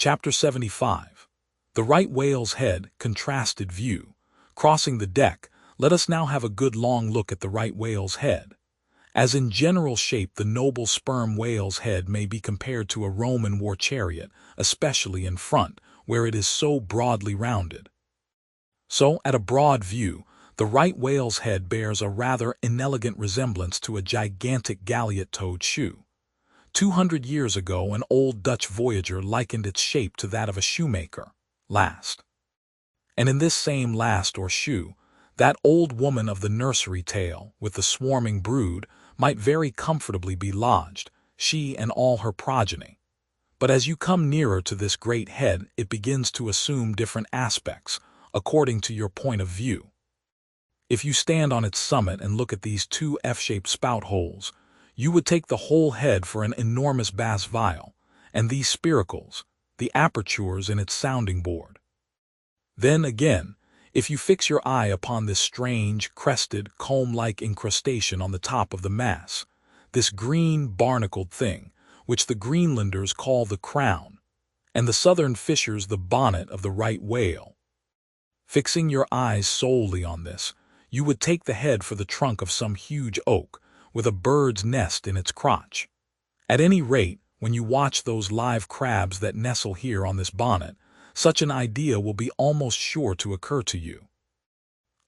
Chapter 75. The Right Whale's Head, Contrasted View. Crossing the deck, let us now have a good long look at the right whale's head. As in general shape, the noble sperm whale's head may be compared to a Roman war chariot, especially in front, where it is so broadly rounded. So, at a broad view, the right whale's head bears a rather inelegant resemblance to a gigantic galliot-toed shoe. 200 years ago, an old Dutch voyager likened its shape to that of a shoemaker, last. And in this same last or shoe, that old woman of the nursery tale, with the swarming brood, might very comfortably be lodged, she and all her progeny. But as you come nearer to this great head, it begins to assume different aspects, according to your point of view. If you stand on its summit and look at these two F-shaped spout holes, you would take the whole head for an enormous bass viol, and these spiracles, the apertures in its sounding board. Then again, if you fix your eye upon this strange, crested, comb-like incrustation on the top of the mass, this green, barnacled thing, which the Greenlanders call the crown, and the southern fishers the bonnet of the right whale. Fixing your eyes solely on this, you would take the head for the trunk of some huge oak, with a bird's nest in its crotch. At any rate, when you watch those live crabs that nestle here on this bonnet, such an idea will be almost sure to occur to you.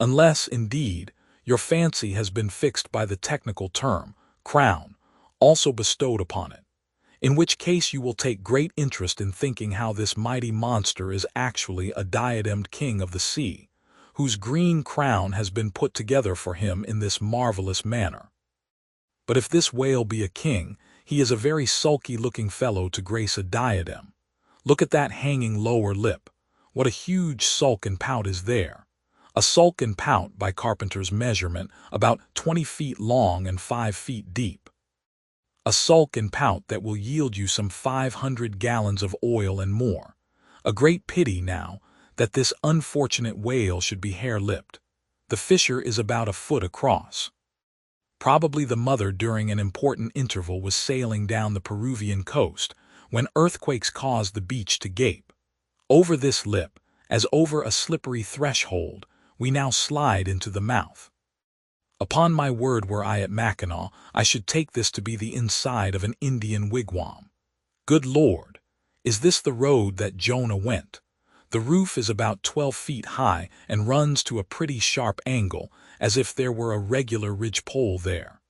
Unless, indeed, your fancy has been fixed by the technical term, crown, also bestowed upon it, in which case you will take great interest in thinking how this mighty monster is actually a diademed king of the sea, whose green crown has been put together for him in this marvelous manner. But if this whale be a king, he is a very sulky-looking fellow to grace a diadem. Look at that hanging lower lip. What a huge sulk and pout is there. A sulk and pout, by carpenter's measurement, about 20 feet long and 5 feet deep. A sulk and pout that will yield you some 500 gallons of oil and more. A great pity, now, that this unfortunate whale should be hare-lipped. The fissure is about a foot across. Probably the mother during an important interval was sailing down the Peruvian coast, when earthquakes caused the beach to gape. Over this lip, as over a slippery threshold, we now slide into the mouth. Upon my word, were I at Mackinac, I should take this to be the inside of an Indian wigwam. Good Lord! Is this the road that Jonah went? The roof is about 12 feet high and runs to a pretty sharp angle, as if there were a regular ridgepole there.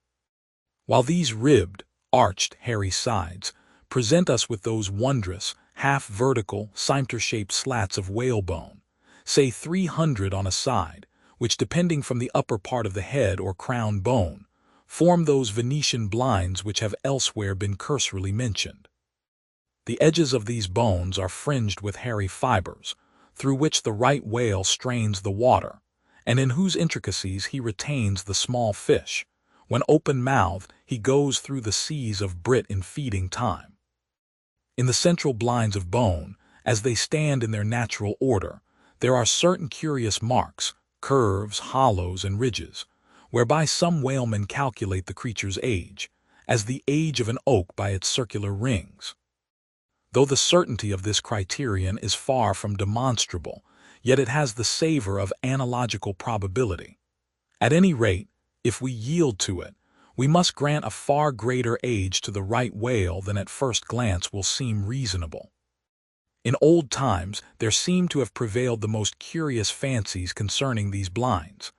While these ribbed, arched, hairy sides present us with those wondrous, half-vertical, cimeter-shaped slats of whalebone, say 300 on a side, which, depending from the upper part of the head or crown bone, form those Venetian blinds which have elsewhere been cursorily mentioned. The edges of these bones are fringed with hairy fibers, through which the right whale strains the water, and in whose intricacies he retains the small fish. When open-mouthed, he goes through the seas of brit in feeding time. In the central blinds of bone, as they stand in their natural order, there are certain curious marks, curves, hollows, and ridges, whereby some whalemen calculate the creature's age, as the age of an oak by its circular rings. Though the certainty of this criterion is far from demonstrable, yet it has the savor of analogical probability. At any rate, if we yield to it, we must grant a far greater age to the right whale than at first glance will seem reasonable. In old times, there seem to have prevailed the most curious fancies concerning these blinds.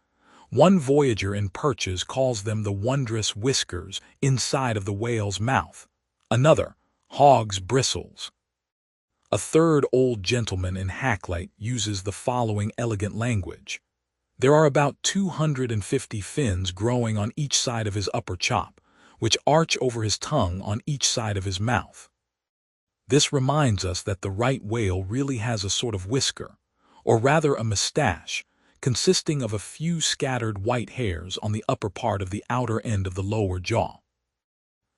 One voyager in Purchas calls them the wondrous whiskers inside of the whale's mouth, another, hog's bristles. A third old gentleman in Hakluyt uses the following elegant language. There are about 250 fins growing on each side of his upper chop, which arch over his tongue on each side of his mouth. This reminds us that the right whale really has a sort of whisker, or rather a mustache, consisting of a few scattered white hairs on the upper part of the outer end of the lower jaw.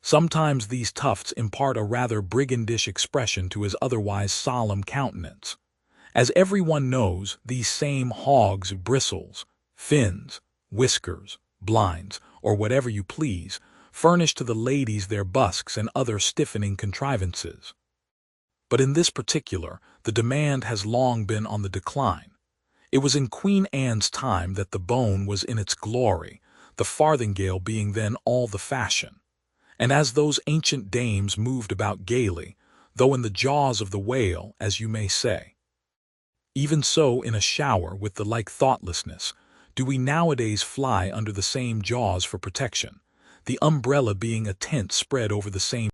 Sometimes these tufts impart a rather brigandish expression to his otherwise solemn countenance. As everyone knows, these same hogs' bristles, fins, whiskers, blinds, or whatever you please, furnish to the ladies their busks and other stiffening contrivances. but in this particular, the demand has long been on the decline. It was in Queen Anne's time that the bone was in its glory, the farthingale being then all the fashion. And as those ancient dames moved about gaily, though in the jaws of the whale, as you may say, even so in a shower with the like thoughtlessness, do we nowadays fly under the same jaws for protection, the umbrella being a tent spread over the same